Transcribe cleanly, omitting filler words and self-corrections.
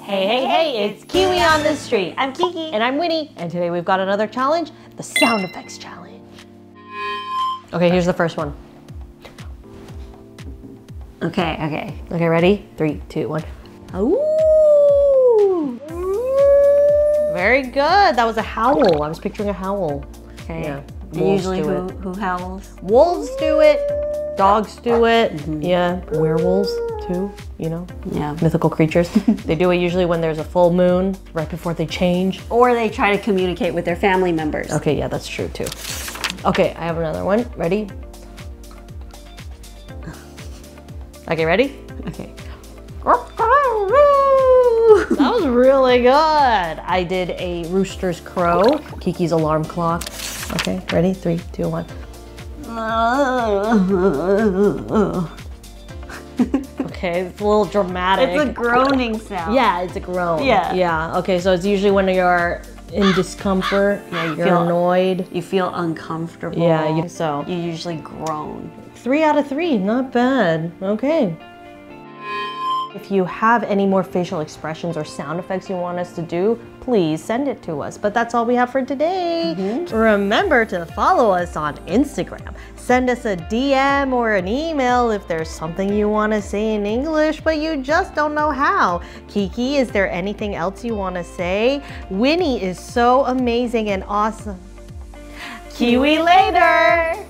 Hey, it's KiWi on the street. I'm Kiki. And I'm Winnie. And today we've got another challenge, the sound effects challenge. Okay, here's the first one. Okay, ready? 3, 2, 1. Ooh. Very good. That was a howl. I was picturing a howl. Okay. Yeah. Usually who howls? Wolves do it. Dogs do it. Yeah. Werewolves too, you know? Yeah. Mythical creatures. They do it usually when there's a full moon, right before they change. Or they try to communicate with their family members. Okay, yeah, that's true too. Okay, I have another one. Ready? Okay, ready? Okay. That was really good. I did a rooster's crow, Kiki's alarm clock. Okay, ready? 3, 2, 1. Okay, it's a little dramatic. It's a groaning sound. Yeah, it's a groan. Yeah. Yeah, okay, so it's usually when you're in discomfort, Yeah, you're annoyed. You feel uncomfortable. Yeah, you usually groan. 3 out of 3, not bad. Okay. If you have any more facial expressions or sound effects you want us to do, please send it to us. But that's all we have for today. Remember to follow us on Instagram. Send us a DM or an email if there's something you want to say in English, but you just don't know how. Kiki, is there anything else you want to say? Winnie is so amazing and awesome. KiWi later!